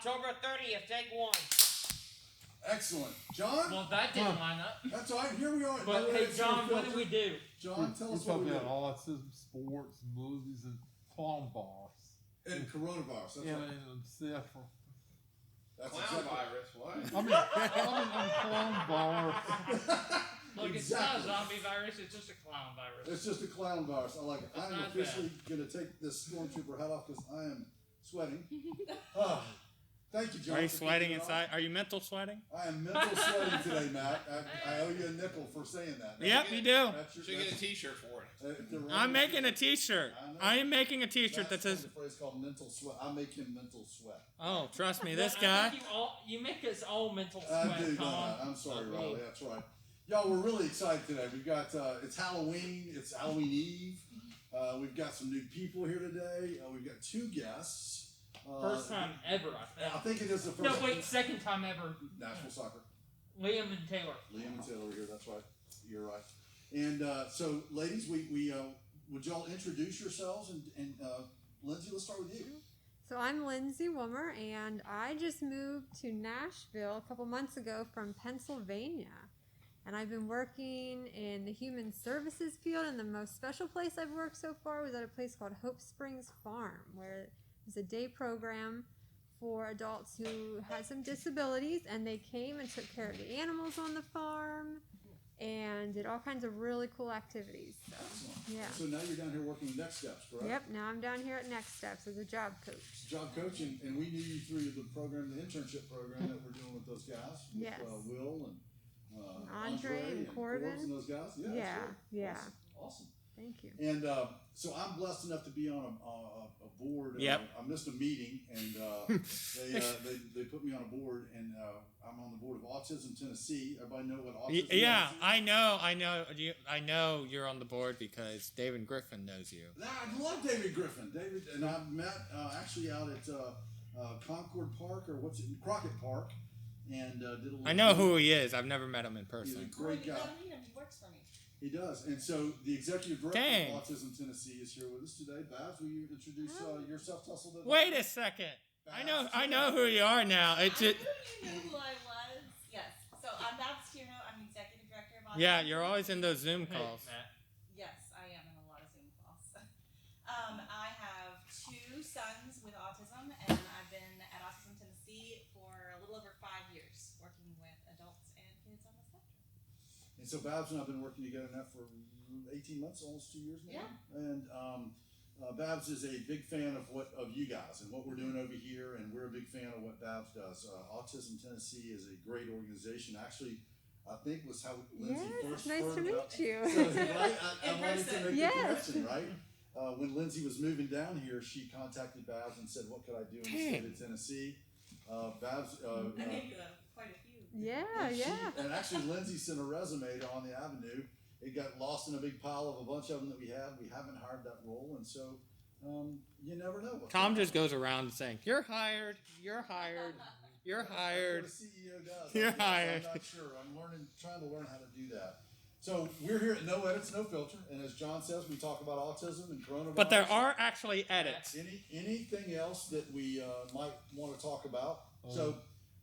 October 30th, take one. Excellent. John? Well, that didn't line up. That's all right. Here we are. But hey, John, what did we do? John, tell us what we talk did. about autism, sports, movies, and clown bars. And coronavirus. That's right. And stuff. That's Clown virus, what? I'm clown bar. Look, it's not a zombie virus, it's just a clown virus. It's just a clown virus. I like it. It's I'm not officially going to take this stormtrooper hat off because I am sweating. Thank you, John. Are you sweating inside? Are you mental sweating? I am mental sweating today, Matt. I owe you a nickel for saying that. Yep, you do. Should get a T-shirt for it. I'm making a T-shirt. I am making a T-shirt that says. The phrase called mental sweat. I make him mental sweat. Oh, trust me, this I guy. think you make us all mental sweat, I do, Tom. I'm sorry, Riley. That's right. Y'all, we're really excited today. We've got it's Halloween. It's Halloween Eve. We've got some new people here today. We've got two guests. First time ever, I think. It is the first. No, wait, second time ever. National soccer. Liam and Taylor. Liam and Taylor are here. That's right. You're right. And so, ladies, we would y'all introduce yourselves and Lindsay, let's start with you. So I'm Lindsay Wummer, and I just moved to Nashville a couple months ago from Pennsylvania. And I've been working in the human services field, and the most special place I've worked so far was at a place called Hope Springs Farm, where it's a day program for adults who had some disabilities, and they came and took care of the animals on the farm and did all kinds of really cool activities. So, yeah. So now you're down here working with Next Steps, correct? Yep, now I'm down here at Next Steps as a job coach. Job coach, and we knew you through the program, the internship program that we're doing with those guys. With, Yes. Will and Andre and Corbin. And those guys. Yeah. Yeah. Awesome. Thank you. And so I'm blessed enough to be on a board. Yep. I missed a meeting, and they put me on a board, and I'm on the board of Autism Tennessee. Everybody know what autism is? Yeah, I know you're on the board because David Griffin knows you. I love David Griffin. David and I met actually out at Concord Park, or what's it, Crockett Park, and did a little. I know who he is. I've never met him in He's person. a great guy. He works for me. He does. And so the executive director Dang. of Autism Tennessee is here with us today. Babs, will you introduce yourself to us a little bit? Wait a second. I know who you are now. It's it. You knew who I was. Yes. So I'm Babs Tierno. I'm executive director of Autism. Yeah, you're always in those Zoom calls. Hey, Matt. Yes, I am in a lot of Zoom calls. I have two sons with autism, and I've been at Autism Tennessee for a little over 5 years, working with adults and kids on the spectrum. And so Babs and I have been working together now for 18 months, almost 2 years now. Yeah. And Babs is a big fan of you guys and what we're doing over here, and we're a big fan of what Babs does. Autism Tennessee is a great organization. Actually, I think was how Lindsay first nice heard to meet about- you. So, right? I wanted to make Yes. the connection, right? When Lindsay was moving down here, she contacted Babs and said, "What could I do in the state of Tennessee?" Babs. I gave you quite a few. And actually, Lindsay sent a resume on the avenue. It got lost in a big pile of a bunch of them that we had. We haven't hired that role, and so you never know. Tom just goes around saying, "You're hired. You're hired. You're hired." That's what a CEO does. You're hired. I'm not sure. I'm trying to learn how to do that. So we're here at No Edits, No Filter, and as John says, we talk about autism and coronavirus. But there are actually edits. Anything else that we might want to talk about? So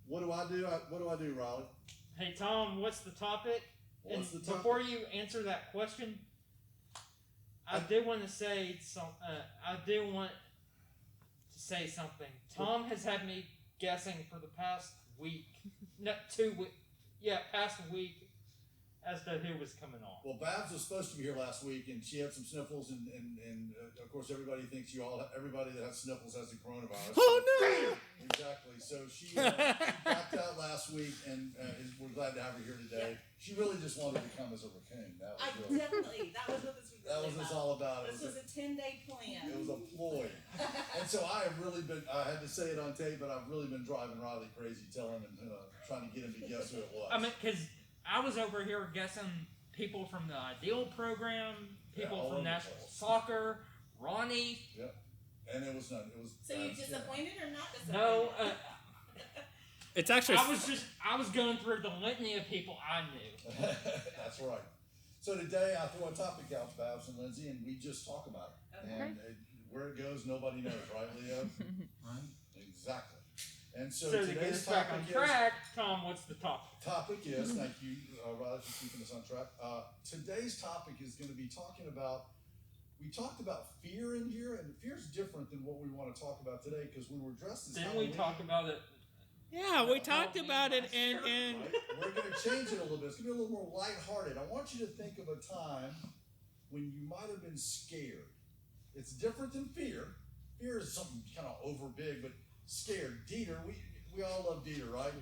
what do I do? What do I do, Raleigh? Hey, Tom, what's the topic? What's the topic? Before you answer that question, I do want to say something. Tom has had me guessing for the past week, past week, as to who was coming on. Well, Babs was supposed to be here last week, and she had some sniffles, and of course everybody thinks everybody that has sniffles has the coronavirus. Oh no! Exactly. So she backed out last week, and we're glad to have her here today. Yeah. She really just wanted to come as a raccoon. That was That was what this was that was about. all about. This was a 10-day plan. It was a ploy. And so I have really been, I had to say it on tape, but I've really been driving Riley crazy, telling him, trying to get him to guess who it was. I mean, because I was over here guessing people from the Ideal program, people all from over the National place. Soccer, Ronnie. Yep. And it was none. It was. So you disappointed or not disappointed? No, It's actually. I was going through the litany of people I knew. That's right. So today I throw a topic out, Babs and Lindsay, and we just talk about it. Okay. And where it goes, nobody knows, right, Leo? Right. Exactly. And so, So to get today's us back on topic track, Tom, what's the topic? is, thank you, Riley, for keeping us on track. Today's topic is going to be talking about, we talked about fear in here, and fear is different than what we want to talk about today because we were dressed as Didn't Halloween. we talk about it? Yeah, we talked about it in Right? We're going to change it a little bit. It's going to be a little more lighthearted. I want you to think of a time when you might have been scared. It's different than fear. Fear is something kind of over big, but scared. Dieter, we all love Dieter, right?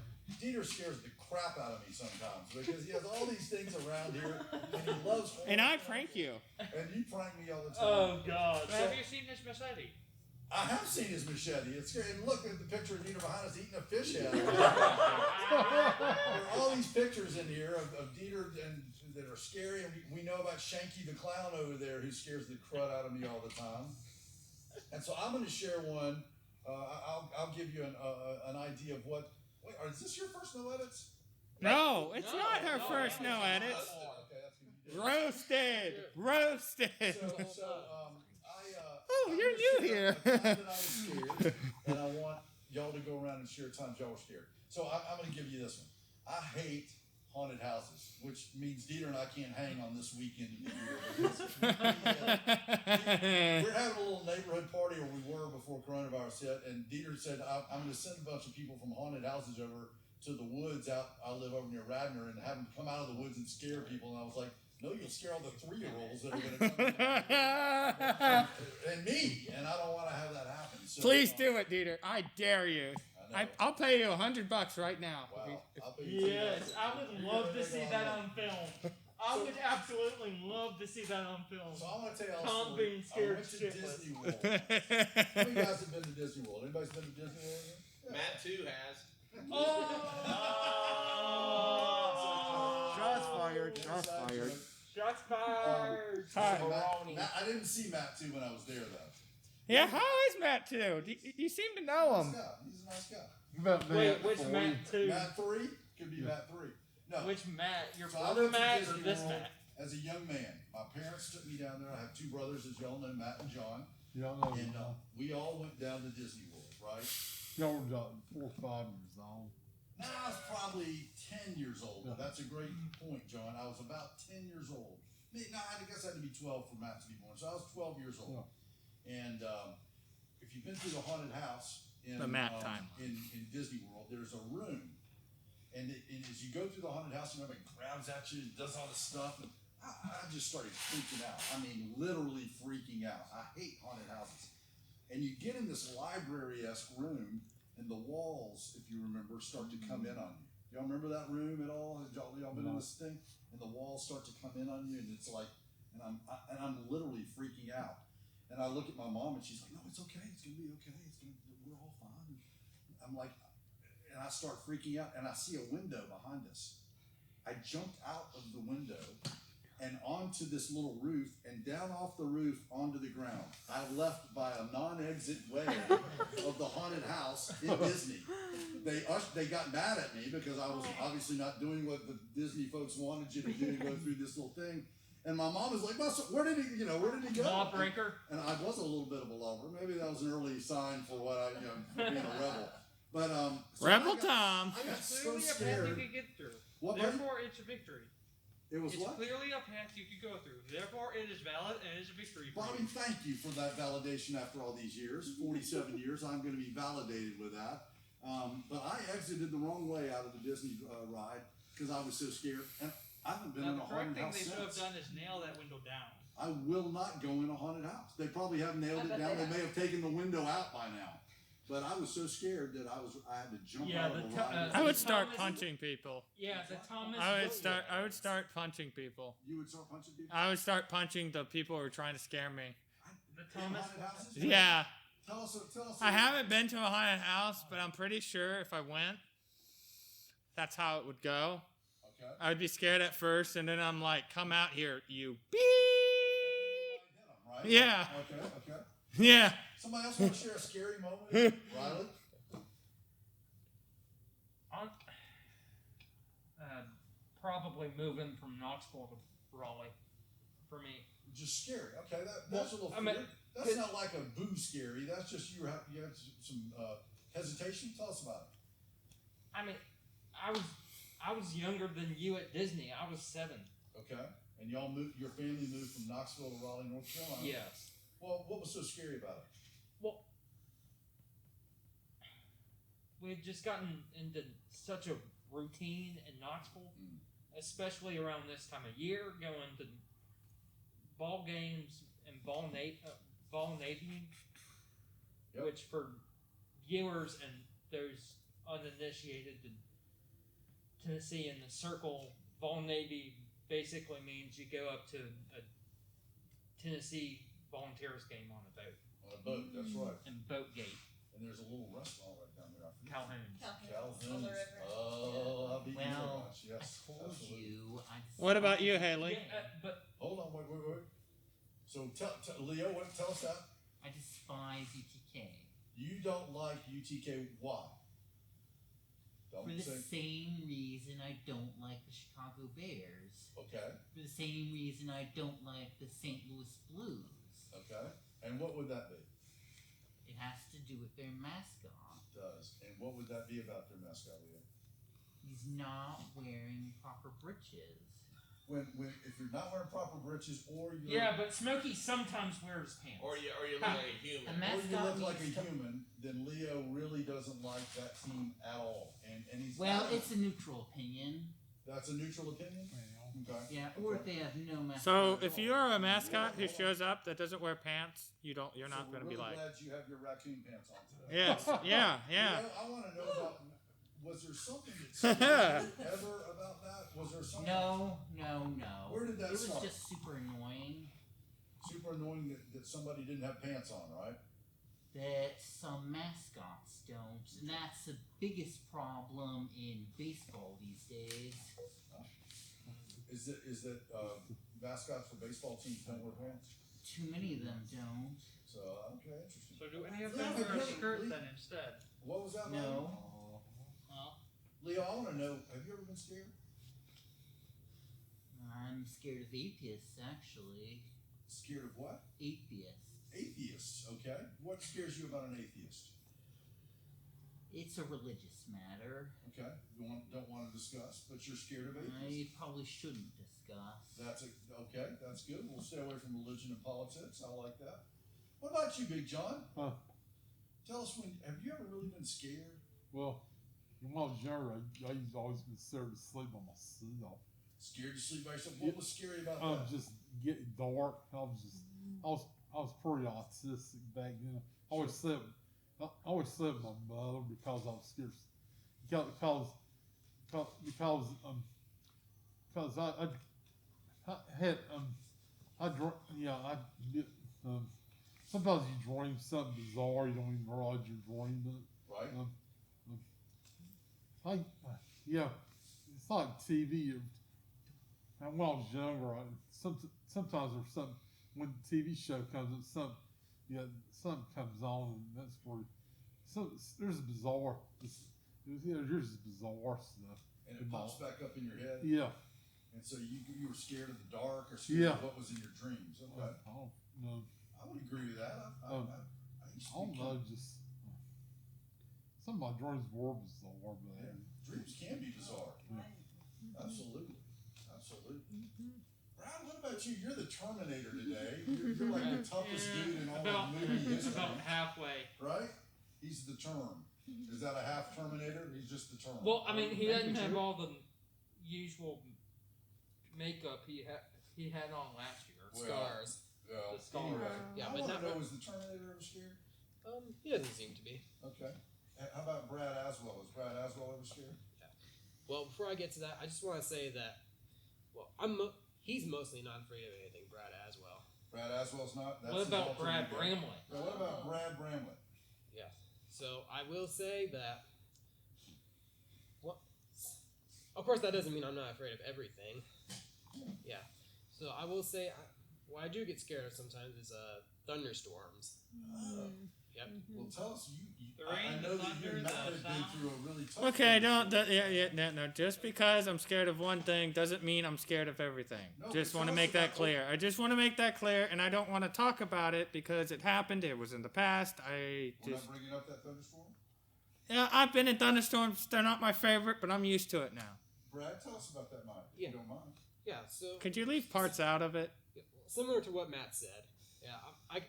Dieter scares the crap out of me sometimes because he has all these things around here and he loves horror. And I prank you. And you prank me all the time. Oh, God. So- Have you seen this machete? I have seen his machete. It's scary. And look at the picture of Dieter behind us eating a fish head. There are all these pictures in here of Dieter and that are scary. And we know about Shanky the clown over there who scares the crud out of me all the time. And so I'm going to share one. I'll give you an idea of what. Wait, is this your first no edits? No, it's not her first no edits. Okay, that's gonna be Roasted. Roasted. Oh, I'm you're gonna new share here. a time that I was scared, and I want y'all to go around and share times y'all were scared. So I'm going to give you this one. I hate haunted houses, which means Dieter and I can't hang on this weekend of the year. We're having a little neighborhood party, or we were before coronavirus hit, and Dieter said, I'm going to send a bunch of people from haunted houses over to the woods out. I live over near Radnor, and have them come out of the woods and scare people. And I was like, no, you'll scare all the 3-year-olds that are going to come and me, and I don't want to have that happen. So, Please do it, Dieter. I dare you. I know. I'll pay you $100 right now. Wow. I'll pay you Yes, $2. I would love to see that on film. I would absolutely love to see that on film. So I want to tell you a Tom story. being scared I went to shitless. Disney World. How many of you guys have been to Disney World? Anybody's been to Disney World yet? Yeah. Matt too has. Shots fired. Shots Inside fired. joke. Shots fired. So Matt, I didn't see Matt too when I was there though. Yeah, how is Matt too? You seem to know Nice him. guy. He's a nice guy. Wait, which Matt two? Matt 3 could be Matt 3. No. Which Matt? Your So I brother went to Matt or Disney this World Matt? as a young man. My parents took me down there. I have 2 brothers, as y'all know, Matt and John. Y'all know. And we all went down to Disney World, right? Y'all were 4 or 5 years old. No, I was probably 10 years old. Yeah. That's a great point, John. I was about 10 years old. No, I guess I had to be 12 for Matt to be born. So I was 12 years old. Yeah. And if you've been through the haunted house in, The Matt timeline. in Disney World, there's a room. And as you go through the haunted house, it grabs at you and does all this stuff. And I just started freaking out. I mean, literally freaking out. I hate haunted houses. And you get in this library-esque room, and the walls, if you remember, start to come in on you. Y'all remember that room at all? Have y'all been in this thing? And the walls start to come in on you, and it's like, and I'm literally freaking out. And I look at my mom, and she's like, "No, it's okay. It's gonna be okay. We're all fine." And I'm like, and I start freaking out, and I see a window behind us. I jumped out of the window and onto this little roof, and down off the roof onto the ground. I left by a non-exit way of the haunted house in Disney. They got mad at me because I was obviously not doing what the Disney folks wanted you to do, go through this little thing. And my mom was like, "Well, so where did he go?" Lawbreaker. And I was a little bit of a lover. Maybe that was an early sign for what I, for being a rebel. But so Rebel Tom. I got so Clearly a path you scared. could get through. What? buddy? Therefore, it's a victory. It was It's what? clearly a path you could go through. Therefore, it is valid and it is a victory for Bobby, you. thank you for that validation after all these years. 47 years, I'm going to be validated with that. But I exited the wrong way out of the Disney ride because I was so scared. And I haven't been Now, in the a correct haunted thing house they should have since. done is nail that window down. I will not go in a haunted house. They probably have nailed it down. They may have taken the window out by now. But I was so scared that I had to jump Yeah, out of the the t- ride. I would start Thomas- punching people. Yeah, the Thomas. I would start punching people. You would start punching people? I would start punching the people who were trying to scare me. The In Thomas. haunted houses? Yeah. Tell us. I haven't been to a haunted house, but I'm pretty sure if I went, that's how it would go. Okay. I would be scared at first, and then I'm like, "Come out here, you beep." Right? Yeah. Okay. Yeah. Somebody else want to share a scary moment? Riley? Probably moving from Knoxville to Raleigh for me. Just scary. Okay, that's a little I mean, fear. That's not like a boo scary. That's just you had some hesitation? Tell us about it. I mean, I was younger than you at Disney. I was 7. Okay. And y'all moved. Your family moved from Knoxville to Raleigh, North Carolina. Yes. Well, what was so scary about it? Well, we had just gotten into such a routine in Knoxville, especially around this time of year, going to ball games and ball navy, Yep. which for viewers and those uninitiated to Tennessee in the circle, ball navy basically means you go up to a Tennessee Volunteers game on a boat. On a boat. That's right. And Boatgate, And there's a little restaurant right down there. I forget. Calhoun's. Calhoun's. On the river. Oh, I'll be Well, much. Yes. I told absolutely. you. What about you, Haley? Yeah, but Hold on. Wait. So Leo, tell us that. I despise UTK. You don't like UTK. Why? For Don't the say. same reason I don't like the Chicago Bears. Okay. For the same reason I don't like the St. Louis Blues. Okay. And what would that be? It has to do with their mascot. It does. And what would that be about their mascot, Leo? He's not wearing proper breeches. When if you're not wearing proper breeches or you're yeah, but Smokey sometimes wears pants. Or you look like a human. A or you mascot look like a needs to- human, then Leo really doesn't like that team at all. And he's Well, not- it's a neutral opinion. that's a neutral opinion. Okay. Yeah, or if they have no mascot. So at if all. you're a mascot who shows up that doesn't wear pants, you're not So going to we're be really like, glad you have your raccoon pants on today. yes, yeah. Leo, I want to know about. Was there something that scared you ever about that? Was there something? No. Where did that It was start? just super annoying Super annoying that somebody didn't have pants on, right? that some mascots don't, and that's the biggest problem in baseball these days. Is that mascots for baseball teams don't wear pants? Too many of them don't. So okay, interesting. So do any of Yeah, them but wear a really- skirt then instead? What was that? No. Leo, I want to know. Have you ever been scared? I'm scared of atheists, actually. Scared of what? Atheists. Atheists. Okay. What scares you about an atheist? It's a religious matter. Okay. You don't want to discuss, but you're scared of atheists. I probably shouldn't discuss. Okay. That's good. We'll stay away from religion and politics. I like that. What about you, Big John? Huh. Tell us have you ever really been scared? Well, when I was younger, I used to always be scared to sleep on my seat. Scared to sleep by yourself? What was scary about I was that? just getting dark. I was pretty autistic back then. I always slept with my mother because I was scared. Because I had sometimes you dream something bizarre, you don't even realize you're dreaming it. Right? It's like TV. And when I was younger, sometimes there's something when the TV show comes, something comes on, and that's where there's bizarre. There's bizarre stuff. And it pops back up in your head? Yeah. And so you were scared of the dark or scared of what was in your dreams? Okay. I don't know. I would agree with that. I used to I don't be know. Just some of my dreams were bizarre, but dreams can be bizarre. Absolutely. Brad, what about you? You're the Terminator today. You're like the toughest dude in all about, of movie history. about halfway. Right? He's the term. Is that a half Terminator? He's just the term. Well, I mean, he doesn't have all the usual makeup he had on last year. Scars. Well, The scars. anyway, Yeah, I but want not- to know, is the Terminator ever scared? He doesn't seem to be. Okay. How about Brad Aswell? Is Brad Aswell ever scared? Well, before I get to that, I just want to say that, well, he's mostly not afraid of anything, Brad Aswell. Brad Aswell's not? That's What his about alter Brad ego. Bramlett? Now, what about Brad Bramlett? Yeah. So I will say that, well, of course that doesn't mean I'm not afraid of everything. Yeah. So I will say, what I do get scared of sometimes is thunderstorms. Yep. Well, tell us, The I rain, know the that you thunder, and Matt the have been sound. through a really tough Okay, thunderstorm. no. Just because I'm scared of one thing doesn't mean I'm scared of everything. No, Just but want to tell make us that about- clear. I just want to make that clear, and I don't want to talk about it because it happened. It was in the past. We're not bringing up that thunderstorm? Yeah, I've been in thunderstorms. They're not my favorite, but I'm used to it now. Brad, tell us about that night, if Yeah. you don't mind. Yeah, so Could you leave parts out of it? similar to what Matt said. Yeah,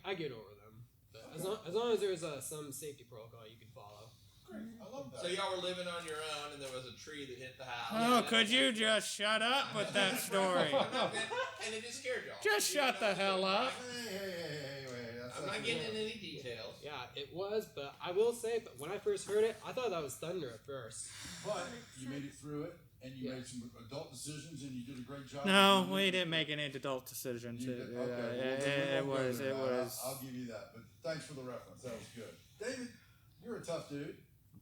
I get over them. But as long as there's some safety protocol you can follow. Great, I love that. So y'all were living on your own, and there was a tree that hit the house. Oh, could you just shut up with that story? And it just scared y'all. Just You shut know, the hell up. Hey, wait. I'm not getting into any details. Yeah, it was, but I will say, but when I first heard it, I thought that was thunder at first. But you made it through it, and you made some adult decisions, and you did a great job. No, we didn't make any adult decisions. You did? It Okay, well, was. I'll give you that, but thanks for the reference. That was good. David, you're a tough dude.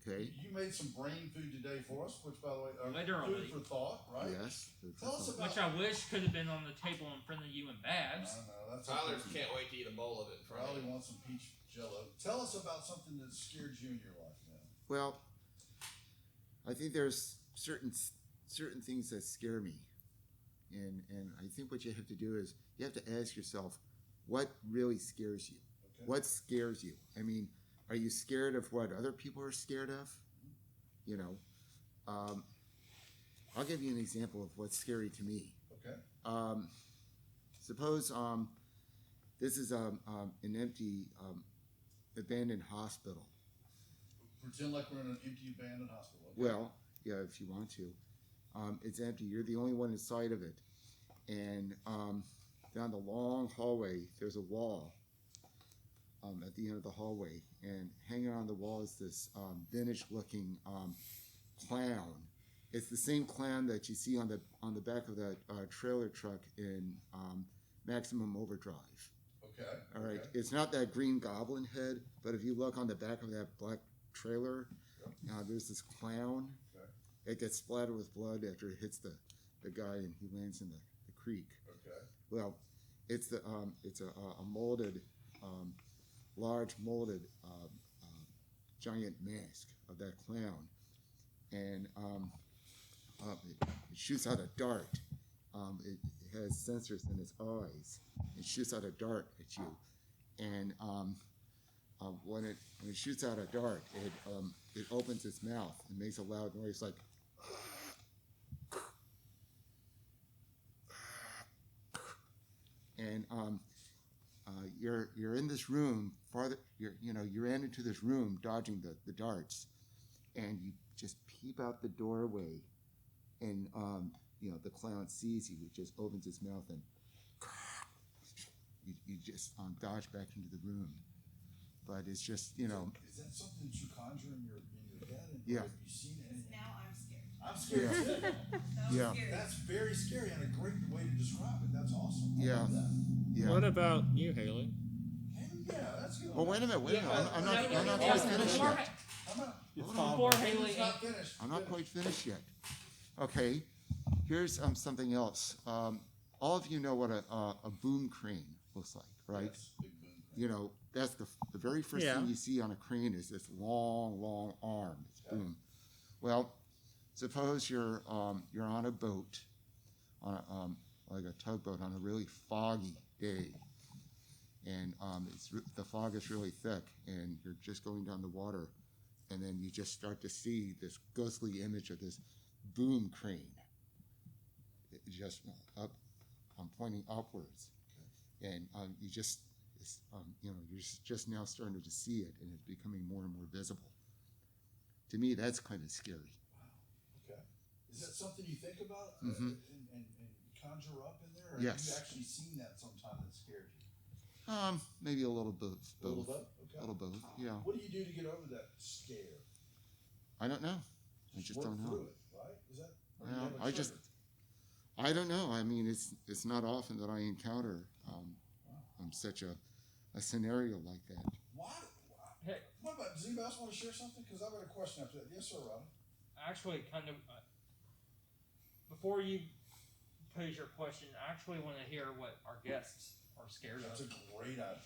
Okay. You made some brain food today for us, which, by the way, Literally. food for thought, right? Yes. Tell us about. Which I wish could have been on the table in front of you and Babs. I know, that's Tyler okay. can't wait to eat a bowl of it in front of Probably him. wants some peach jello. Tell us about something that scared you in your life, man. Well, I think there's certain things that scare me, and I think what you have to do is you have to ask yourself, what really scares you? Okay. What scares you? I mean, are you scared of what other people are scared of? You know, I'll give you an example of what's scary to me. Okay. Suppose this is an empty abandoned hospital. Pretend like we're in an empty abandoned hospital. Okay. Well, yeah, if you want to. It's empty. You're the only one inside of it. And down the long hallway, there's a wall at the end of the hallway. And hanging on the wall is this vintage-looking clown. It's the same clown that you see on the back of that trailer truck in Maximum Overdrive. Okay. All right. Okay. It's not that green goblin head, but if you look on the back of that black trailer, there's this clown. Okay. It gets splattered with blood after it hits the guy and he lands in the creek. Okay. Well, it's a molded, large molded giant mask of that clown, and it shoots out a dart. It has sensors in its eyes. It shoots out a dart at you, and when it shoots out a dart, it opens its mouth and makes a loud noise like. And you're in this room farther. You ran into this room dodging the darts, and you just peep out the doorway, and the clown sees you. It just opens its mouth and you just dodge back into the room. But it's just Is that something that you conjure in your head? And Yeah. Have you seen it? Now I'm scared. I'm scared too. That was Yeah. scary. That's very scary and a great way to describe it. That's awesome. I Yeah. love that. yeah. What about you, Haley? Hey, yeah, that's good. Well, wait a minute. I'm not Yeah, quite finished yet. I'm not. It's Hold on. fine. Before David's Haley, not finished. I'm not quite finished yet. Okay, here's something else. All of you know what a boom crane looks like, right? Yes, big boom. That's the very first Yeah. thing you see on a crane is this long arm. It's boom. Well, suppose you're on a boat, on like a tugboat on a really foggy day, and the fog is really thick, and you're just going down the water, and then you just start to see this ghostly image of this boom crane. It just up, pointing upwards, and you're just now starting to see it, and it's becoming more and more visible. To me, that's kind of scary. Okay. Is that something you think about Mhm. and conjure up in there? Or Yes. Have you actually seen that sometime that scared you? Maybe a little both. A little bit? Okay. A little both. Yeah. What do you do to get over that scare? I don't know. I just work don't know. through it, right? Is that? or do you Well, have a I just- trigger? I don't know. I mean, it's not often that I encounter such a scenario like that. Why? Hey. What about? Does anybody else want to share something? Because I've got a question after that. Yes, sir, Robin. actually, kind of, before you pose your question, I actually want to hear what our guests are scared That's of. a great idea.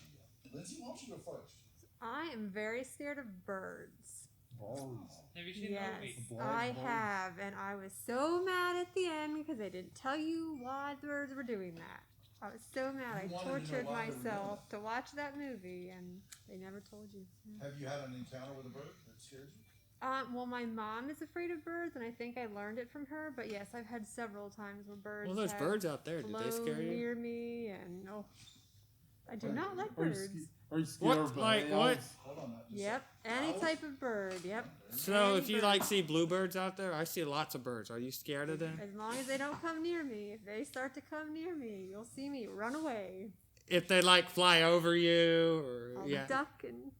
Lindsay, why don't you go first? I am very scared of birds. Birds. Have you seen the Yes, movie? Black I bird. have, and I was so mad at the end because they didn't tell you why the birds were doing that. I was so mad. You I wanted to know tortured why they were doing myself to watch that movie, and they never told you. Have you had an encounter with a bird that scared you? Well, my mom is afraid of birds, and I think I learned it from her. But yes, I've had several times where birds. Well, there's have birds out there. Do they flown scare you? near me, and I do not like Are you birds. Are you scared What, of like, owls? what? Hold on. Just Yep, any type of bird. Yep. So if Any you bird. like see bluebirds out there, I see lots of birds. Are you scared of them? As long as they don't come near me. If they start to come near me, you'll see me run away. If they like fly over you, or I'll yeah. duck and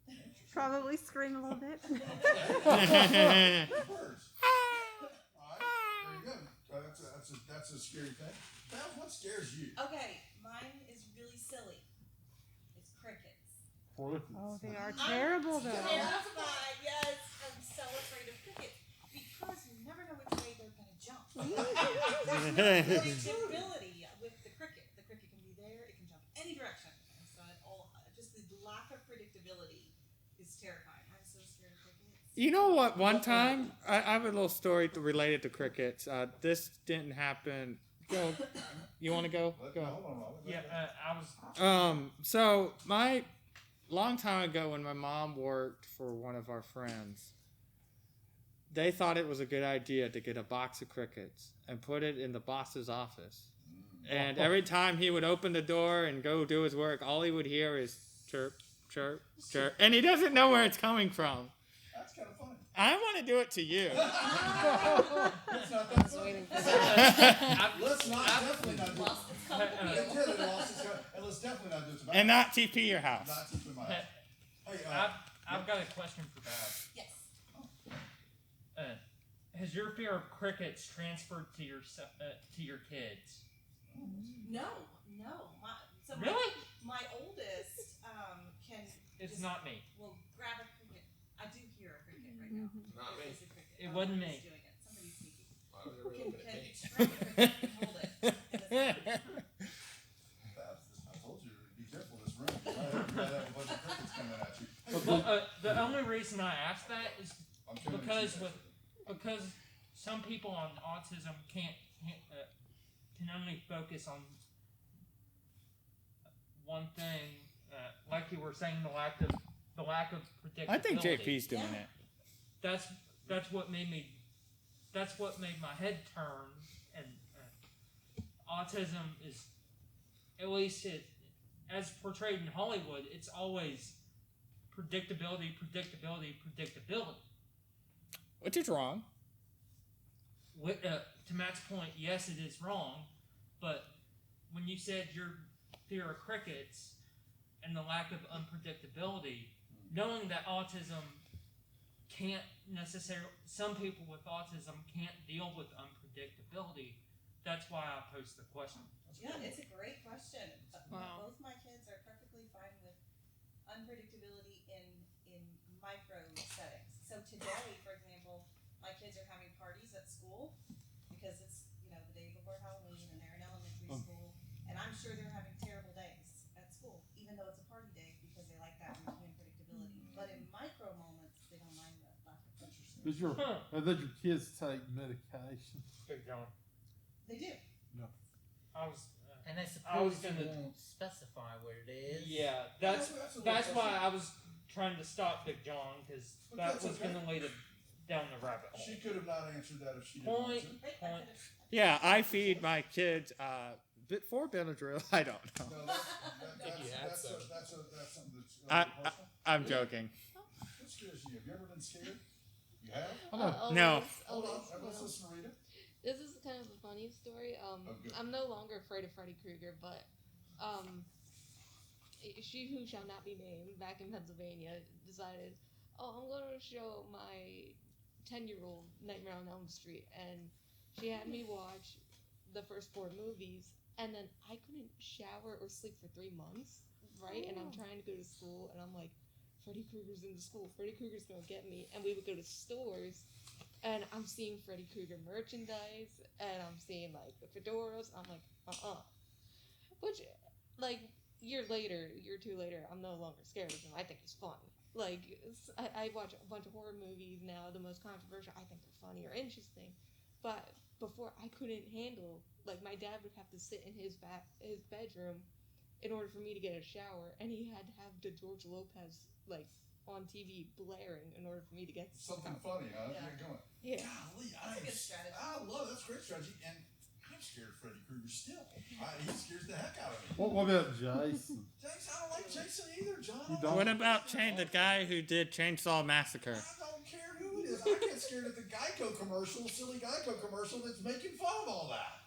probably scream a little bit. birds. All right, very good. That's a scary thing. Now, what scares you? Okay, mine is really silly. It's crickets. Oh, they are terrible though. Terrified, yes. I'm so afraid of crickets because you never know which way they're gonna jump. There's no predictability with the cricket. The cricket can be there, it can jump any direction. And so just the lack of predictability is terrifying. I'm so scared of crickets. You know what? One time, I have a little story related to crickets. This didn't happen. Go. You want to go? Go. Hold on. Yeah, I was. So my long time ago, when my mom worked for one of our friends, they thought it was a good idea to get a box of crickets and put it in the boss's office. And every time he would open the door and go do his work, all he would hear is chirp, chirp, chirp, and he doesn't know where it's coming from. That's kind of funny. I want to do it to you. That's not that funny. Let's definitely not do it. And let's definitely not do it. And not TP your house. Not TP my house. Hey, I've got a question for Bob. Yes. Has your fear of crickets transferred to your kids? No. Really? My oldest can. It's just, not me. Well, grab a cricket. I do hear a cricket right now. Not me. It's a cricket. It wasn't me. Somebody's doing it. Somebody's sneaky. Why would everyone look at me? Can grab a cricket and hold it. in his hand. I told you, be careful in this room. You might have a bunch of crickets coming at you. Well, the only reason I ask that is I'm trying to because some people on autism can only focus on one thing, like you were saying, the lack of predictability. I think JP's doing it. That's what made my head turn, and autism is, at least as portrayed in Hollywood, it's always predictability. Which is wrong. To Matt's point, yes, it is wrong, but when you said your fear of crickets and the lack of unpredictability, knowing that autism can't necessarily, some people with autism can't deal with unpredictability, that's why I posed the question. Yeah, it's a great question. Wow. Both my kids are perfectly fine with unpredictability in micro settings. So today, for example, my kids are having parties at school because it's the day before Halloween and they're in elementary school, and I'm sure they're having terrible days at school, even though it's a party day because they like that unpredictability. But in micro moments, they don't mind that lack of Interesting. Does your kids take medication? Big John. They do. I was. And I I suppose was you gonna- won't specify what it is. Yeah, that's a good why question. I was trying to stop Big John, because But that that's was okay. going to lead him down the rabbit hole. She could have not answered that if she didn't want Point. to. Point. Yeah, I feed my kids for Benadryl. I don't know. No, that's something that's I- personal. I'm joking. What scares you? Have you ever been scared? You have? No. Hold on. Let's listen to Rita. This is kind of a funny story. good. I'm no longer afraid of Freddy Krueger, but she who shall not be named back in Pennsylvania decided, I'm going to show my 10-year-old Nightmare on Elm Street, and she had me watch the first 4 movies, and then I couldn't shower or sleep for 3 months, right? And I'm trying to go to school, and I'm like, Freddy Krueger's in the school. Freddy Krueger's going to get me. And we would go to stores, and I'm seeing Freddy Krueger merchandise, and I'm seeing, like, the fedoras. I'm like, Which, like, year 2 later, I'm no longer scared of him. I think he's fun. Like, I watch a bunch of horror movies now. The most controversial, I think they're funny or interesting. But before, I couldn't handle, like, my dad would have to sit in his bedroom in order for me to get a shower, and he had to have the George Lopez, like, on TV blaring in order for me to get Something funny, huh? Yeah. You're going, Yeah. golly, That's a good strategy. I love it. That's a great strategy. And I'm scared of Freddy Krueger still. He scares the heck out of me. What about Jason? Jason, I don't like Jason either, John. You don't? What about the guy who did Chainsaw Massacre? I don't care who it is. I get scared of the Geico commercial, silly Geico commercial that's making fun of all that.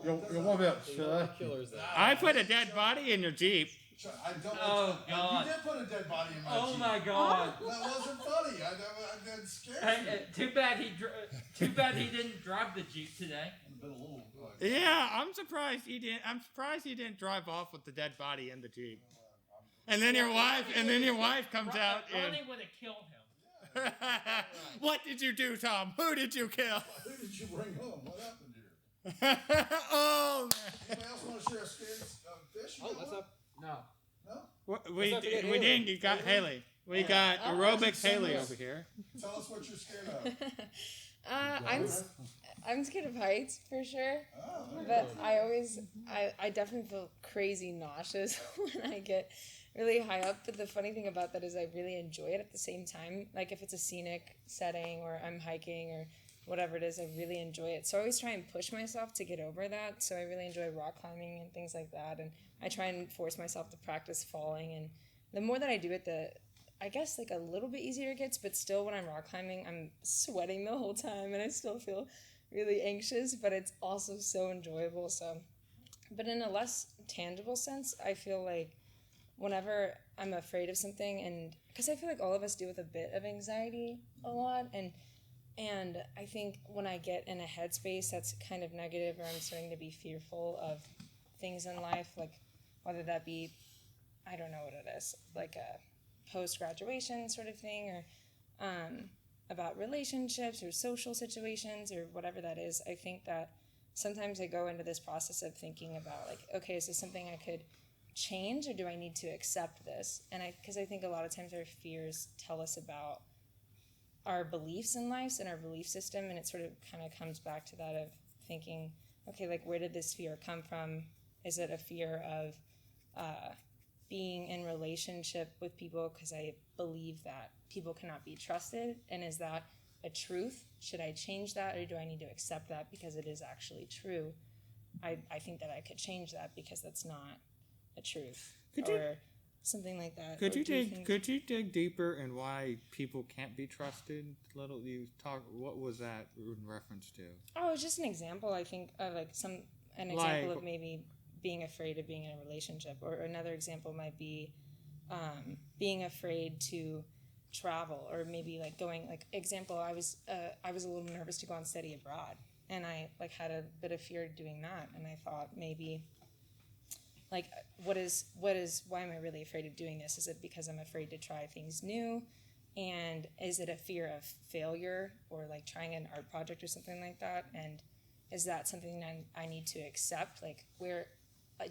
What about There's a lot of Chucky? killers there. I put a dead body in your Jeep. I don't. Oh, God. You did put a dead body in my Oh Jeep. my God! That wasn't funny. That scared me. Hey, too bad he didn't drive the Jeep today. It's been a little. Yeah, I'm surprised he didn't. I'm surprised he didn't drive off with the dead body in the Jeep. And then your wife comes out Ronnie and would have killed him. what did you do, Tom? Who did you kill? Who did you bring home? What happened here? Oh Anybody else want to share a scared fish? You Oh, got let's one? not. No. No? man. Let's not forget We Haley. didn't. You got Haley. We got Oh, aerobics that's Haley nice. over here. Tell us what you're scared of. I'm scared of heights for sure, Oh, but I definitely feel crazy nauseous when I get really high up. But the funny thing about that is I really enjoy it at the same time. Like if it's a scenic setting or I'm hiking or whatever it is, I really enjoy it. So I always try and push myself to get over that. So I really enjoy rock climbing and things like that. And I try and force myself to practice falling. And the more that I do it, I guess like a little bit easier it gets, but still when I'm rock climbing, I'm sweating the whole time and I still feel really anxious, but it's also so enjoyable. So, but in a less tangible sense, I feel like whenever I'm afraid of something, and because I feel like all of us deal with a bit of anxiety a lot, and I think when I get in a headspace that's kind of negative or I'm starting to be fearful of things in life, like whether that be, I don't know what it is, like a post-graduation sort of thing, or about relationships or social situations or whatever that is, I think that sometimes I go into this process of thinking about like, okay, is this something I could change or do I need to accept this? And because I think a lot of times our fears tell us about our beliefs in life and our belief system, and it sort of kind of comes back to that of thinking, okay, like where did this fear come from? Is it a fear of being in relationship with people because I believe that people cannot be trusted? And is that a truth? Should I change that, or do I need to accept that because it is actually true? I think that I could change that because that's not a truth, or something like that. Could Or you do dig? Could you dig deeper in why people can't be trusted? What was that in reference to? Oh, it's just an example. I think of like an example of maybe being afraid of being in a relationship, or another example might be being afraid to travel, or maybe like going, like example, I was a little nervous to go on study abroad, and I like had a bit of fear doing that, and I thought maybe like why am I really afraid of doing this? Is it because I'm afraid to try things new? And is it a fear of failure, or like trying an art project or something like that? And is that something that I need to accept? Like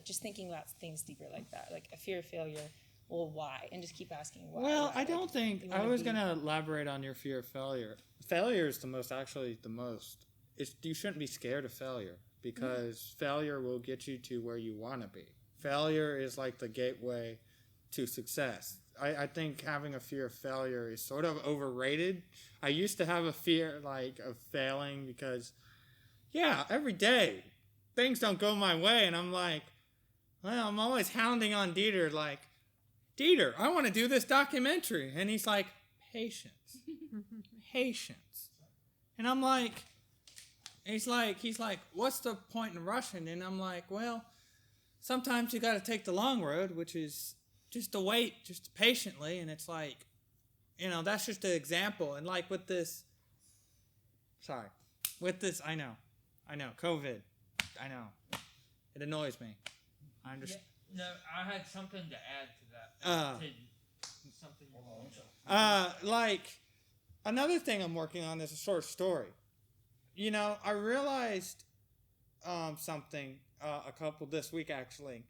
just thinking about things deeper like that, like a fear of failure. Well, why? And just keep asking why. Well, why. I don't think I was going to elaborate on your fear of failure. Failure is the most. You shouldn't be scared of failure, because failure will get you to where you want to be. Failure is like the gateway to success. I think having a fear of failure is sort of overrated. I used to have a fear of failing because, every day things don't go my way, and I'm like, well, I'm always hounding on Dieter, like, Dieter, I want to do this documentary. And he's like, patience. Patience. And I'm like, he's like, what's the point in rushing? And I'm like, well, sometimes you got to take the long road, which is just to wait, just patiently. And it's like, that's just an example. And like with this, I know, COVID, I know. It annoys me. I understand. No, I had something to add to that. Something. Like another thing I'm working on is a short story. I realized something a couple this week actually.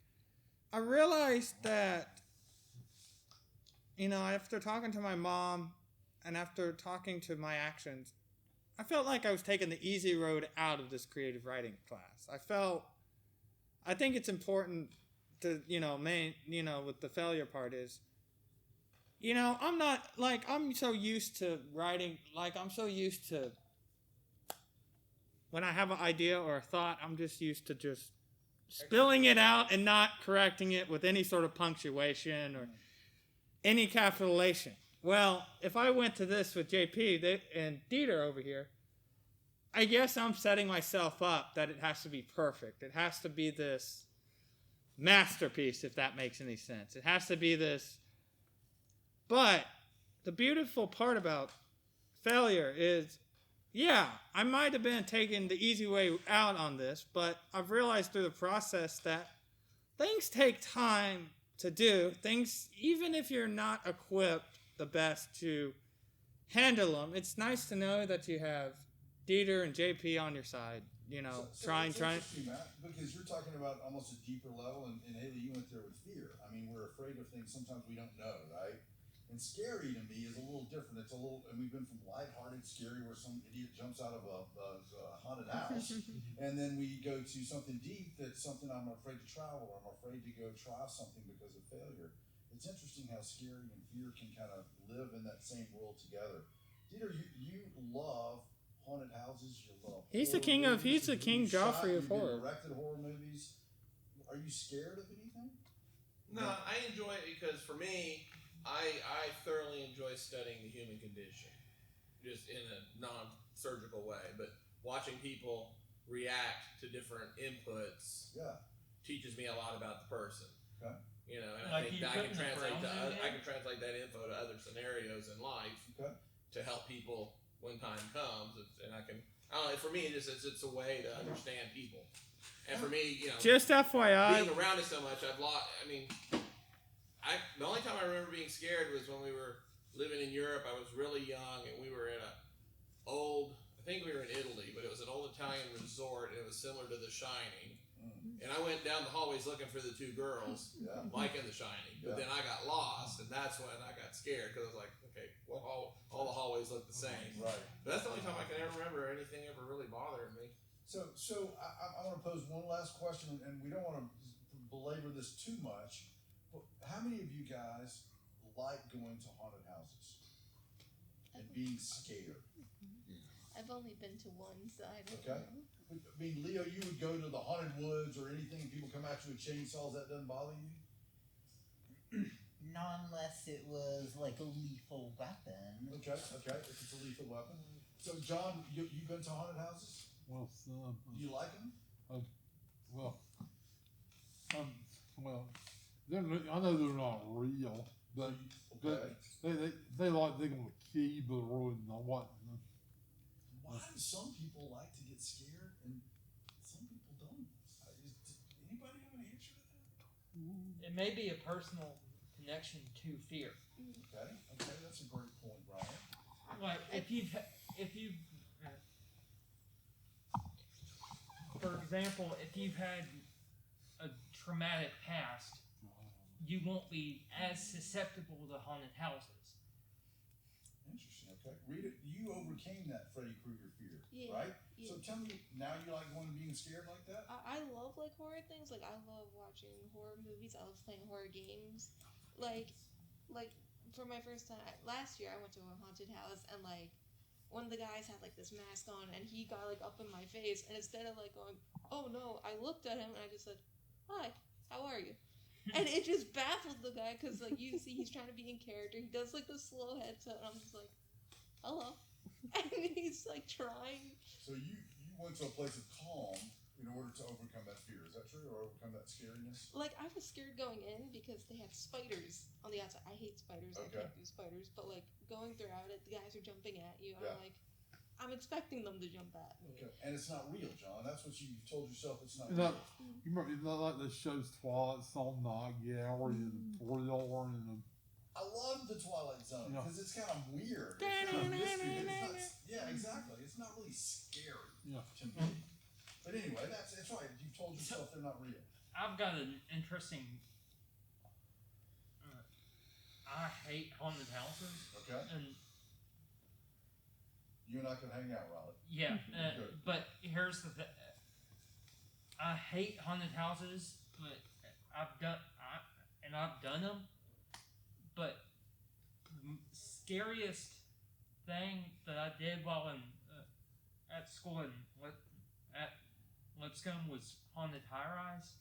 I realized that after talking to my mom and after talking to my actions, I felt like I was taking the easy road out of this creative writing class. I think it's important to, with the failure part is, you know, I'm not like I'm so used to writing. Like I'm so used to when I have an idea or a thought, I'm just used to just spilling it out and not correcting it with any sort of punctuation or any capitulation. Well, if I went to this with JP and Dieter over here, I guess I'm setting myself up that it has to be perfect. It has to be this masterpiece, if that makes any sense. It has to be this. But the beautiful part about failure is, yeah, I might have been taking the easy way out on this, but I've realized through the process that things take time to do. Things, even if you're not equipped the best to handle them, it's nice to know that you have Dieter and JP on your side, you know, trying. Interesting, Matt, because you're talking about almost a deeper level, and Haley, you went there with fear. I mean, we're afraid of things sometimes we don't know, right? And scary to me is a little different. It's a little, and we've been from lighthearted scary where some idiot jumps out of a haunted house, and then we go to something deep that's something I'm afraid to travel, or I'm afraid to go try something because of failure. It's interesting how scary and fear can kind of live in that same world together. Dieter, you love haunted houses. You love. He's the king of. He's the King Joffrey of horror. Directed horror movies. Are you scared of anything? No, I enjoy it because for me, I thoroughly enjoy studying the human condition, just in a non-surgical way. But watching people react to different inputs teaches me a lot about the person. Okay. You know, and Like I think you I putting can the translate browns in I can translate that info to other scenarios in life to help people when time comes. And I don't know. For me, it's a way to understand people. And for me, you know, just FYI, being around it so much, I've lost. I mean. The only time I remember being scared was when we were living in Europe. I was really young, and we were in I think we were in Italy, but it was an old Italian resort, and it was similar to The Shining. And I went down the hallways looking for the two girls, like in The Shining. But then I got lost, and that's when I got scared, because I was like, okay, well, all the hallways look the same. Right. But that's the only time I can ever remember anything ever really bothering me. So I want to pose one last question, and we don't want to belabor this too much. But how many of you guys like going to haunted houses and being scared? I've only been to one, so I don't Okay. know. I mean, Leo, you would go to the haunted woods or anything, and people come at you with chainsaws. That doesn't bother you? Not unless it was like a lethal weapon. Okay. If it's a lethal weapon. So, John, you've been to haunted houses? Well, Do you like them? well, I know they're not real, but they like digging with key, but really not what. Why do some people like to get scared and some people don't? Anybody have an answer to that? It may be a personal connection to fear. Okay, that's a great point, Brian. Like if you, for example, if you've had a traumatic past, you won't be as susceptible to haunted houses. Interesting. Okay, Rita, you overcame that Freddy Krueger fear, Yeah, right? yeah. So tell me, now you like going and being scared like that? I love like horror things. Like I love watching horror movies. I love playing horror games. Like for my first time last year, I went to a haunted house, and like one of the guys had like this mask on, and he got like up in my face, and instead of like going, "Oh no," I looked at him and I just said, "Hi, how are you?" And it just baffled the guy, because like you see he's trying to be in character. He does like the slow headset, and I'm just like, "Hello," and he's like trying. So you went to a place of calm in order to overcome that fear. Is that true, or overcome that scariness? Like I was scared going in because they had spiders on the outside. I hate spiders. Okay. I can't do spiders. But like going throughout it, the guys are jumping at you. And Yeah. I'm expecting them to jump at me. Okay, and it's not real, John. That's what you told yourself. It's not You know, real. you remember like the shows Twilight Zone, Night Gallery, and Thriller, and I love the Twilight Zone Yeah. because it's kind of weird. It's kind of mystery, but it's not, yeah, exactly. It's not really scary to me. But anyway, that's right. You told yourself they're not real. I've got an interesting. I hate haunted houses. Okay. And you and I can hang out, Raleigh. yeah, Good. but here's the thing. I hate haunted houses, but I've done them. But scariest thing that I did while in at school at Lipscomb was haunted high rise.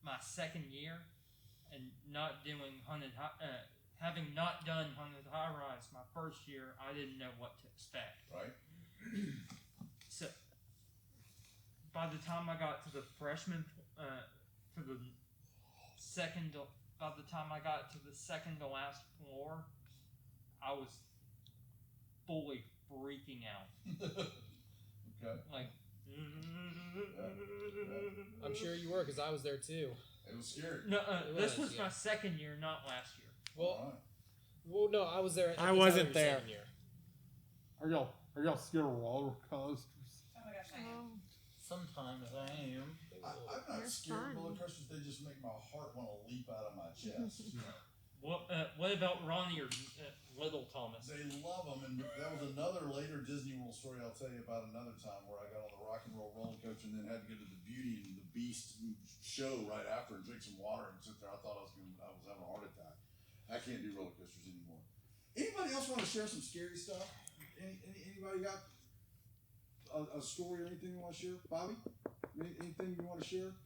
My second year, and not doing having not done haunted high rise my first year, I didn't know what to expect. Right. So by the time I got to the freshman, by the time I got to the second to last floor, I was fully freaking out. Okay. Like, I'm sure you were, because I was there too. It was scary. no, It this was, was yeah. my second year, not last year. Well, well, no, I was there. At I the wasn't time of your there. second year. Are y'all scared of roller coasters? Oh my gosh, I am. Sometimes I am. I'm not They're scared of fun. roller coasters. They just make my heart want to leap out of my chest. What about Ronnie or Little Thomas? They love them, and that was another later Disney World story I'll tell you about another time where I got on the Rock and Roll roller coaster and then had to go to the Beauty and the Beast show right after and drink some water and sit there. I thought I was having a heart attack. I can't do roller coasters anymore. Anybody else want to share some scary stuff? Anybody got a story or anything you want to share? Bobby, anything you want to share?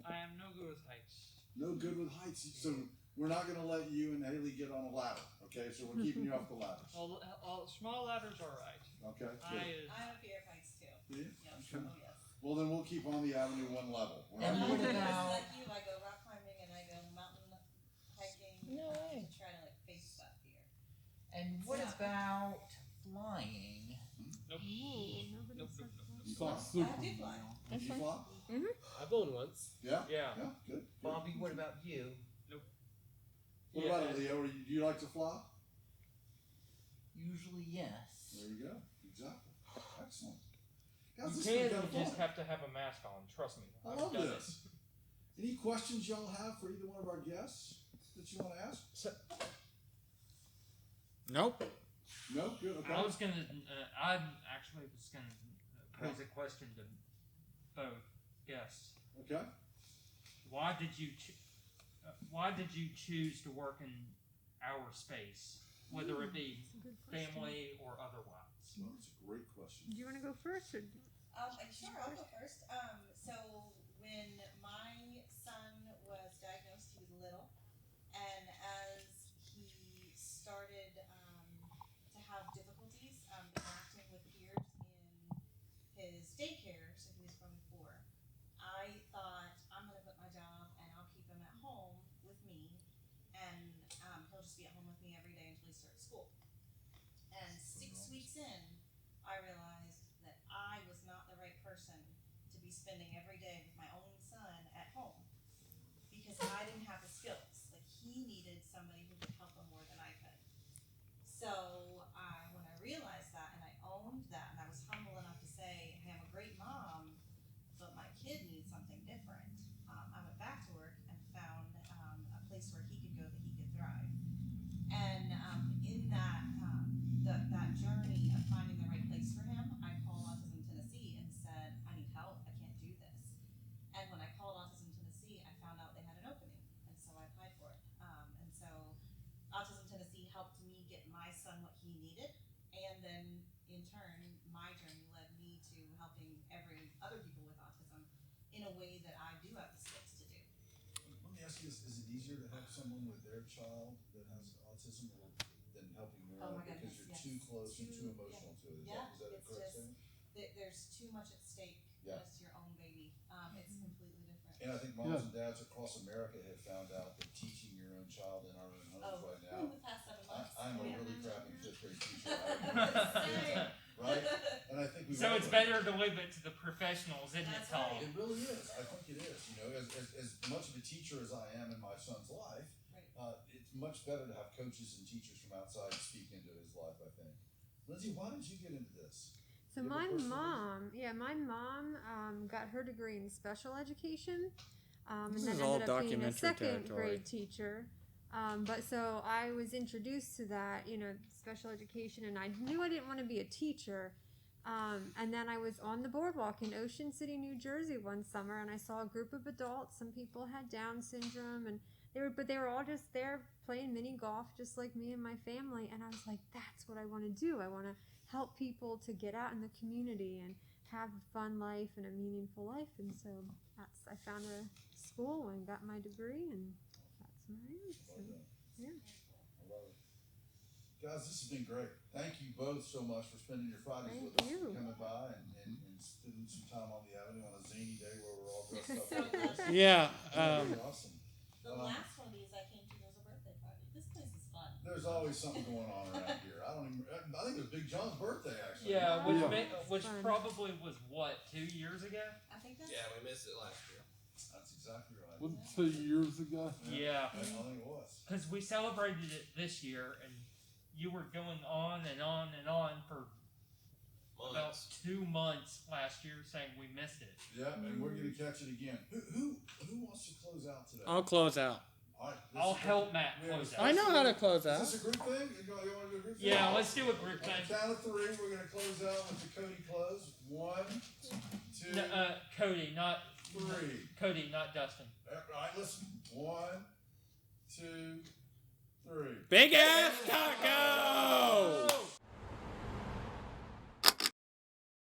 I am no good with heights. No good with heights, so we're not going to let you and Haley get on a ladder. Okay, so we're keeping you off the ladders. All small ladders are right. Okay. Good. I have fear of heights too. Yeah? Yes. Okay. Oh yes. Well, then we'll keep on the avenue one level. We're And not what moving. about- Like you, I go rock climbing and I go mountain hiking. No way. To try to like face that fear. And what about flying? Nope. Ooh, nobody Nope, said nope, that. It's like I do Superman. fly. Did you fly? I've flown once. Yeah. Yeah. Yeah. Good. Bobby, what about you? What about it, Leo? Do you like to fly? Usually, yes. There you go. Exactly. Excellent. You Guys, this can, has been you kind of fun. just have to have a mask on. Trust me. I I've love done this. Any questions y'all have for either one of our guests that you want to ask? Nope. No. Good. Okay. I was gonna. I actually was gonna pose a question to both guests. Okay. Why did you choose to work in our space, whether it be That's a good question. family or otherwise? Well, that's a great question. Do you want to go first? Or Sure, I'll go first. So when my son was diagnosed, he was little, and as he started to have difficulties interacting with peers in his daycare, so he was from 4, I thought I'm gonna quit my job and I'll keep him at home with me, and he'll just be at home with me every day until he starts school. And 6 weeks in, I realized that I was not the right person to be spending every day with my own son at home because I didn't have the skills. Like, he needed somebody who could help him more than I could. So when I realized that and I owned that and I was humble enough to say, hey, I'm a great mom, but my kid needs something different, I went back to work and found a place where he could go that he could thrive. And in that journey of finding the right place for him, I called Autism Tennessee and said, I need help, I can't do this. And when I called Autism Tennessee, I found out they had an opening, and so I applied for it. And so Autism Tennessee helped me get my son what he needed, and then in turn, my journey led me to helping other people with autism in a way that I do have the skills to do. Let me ask you this: is it easier to help someone with their child that has autism, or than helping their Oh own my because goodness, you're yes. too close and Too- too emotional to it? Is yeah, that a it's correct just- statement? There's too much at stake Yeah. when it's your own baby. It's completely different. And I think moms and dads across America have found out that teaching your own child in our own homes right now. In the past 7 months. I'm a Yeah. really crappy 5th grade teacher. Right? And I think we So it's better to leave it to the professionals, isn't it, That's Tom? right. It really is. I think it is. You know, as much of a teacher as I am in my son's life, Right. it's much better to have coaches and teachers from outside speak into his life, I think. Lindsay, why did you get into this? So You have a my personal mom got her degree in special education, and This then is all ended up being a documentary second territory. grade teacher. But so I was introduced to that, special education, and I knew I didn't want to be a teacher. And then I was on the boardwalk in Ocean City, New Jersey one summer, and I saw a group of adults. Some people had Down syndrome, and they were all just there playing mini golf, just like me and my family. And I was like, that's what I want to do. I want to help people to get out in the community and have a fun life and a meaningful life. And so I found a school and got my degree, and that's my answer. Yeah. I love it. Guys, this has been great. Thank you both so much for spending your Fridays Thank with us, you. and coming by and spending some time on the avenue on a zany day where we're all dressed up like this. Yeah. Really awesome. The last one of these I came to, there was a birthday party. This place is fun. There's always something going on around here. I think it was Big John's birthday actually. Yeah, Yeah. which Fun. probably was what, 2 years ago? I think that's Yeah, we missed it last year. That's exactly right. What, 2 years ago? Yeah, I think it was. because we celebrated it this year, and you were going on and on and on for about Months. 2 months last year, saying we missed it. Yeah, and we're gonna catch it again. Who wants to close out today? I'll close out. All right, I'll help Matt close I out. know how to close Is out. this a group thing? You want to do a group thing? Yeah, let's do a group On thing. the count of three, we're gonna close out with the Cody close. 1, 2, No, Cody, not 3. Cody, not Dustin. All right, listen. 1, 2, 3. Big ass cock.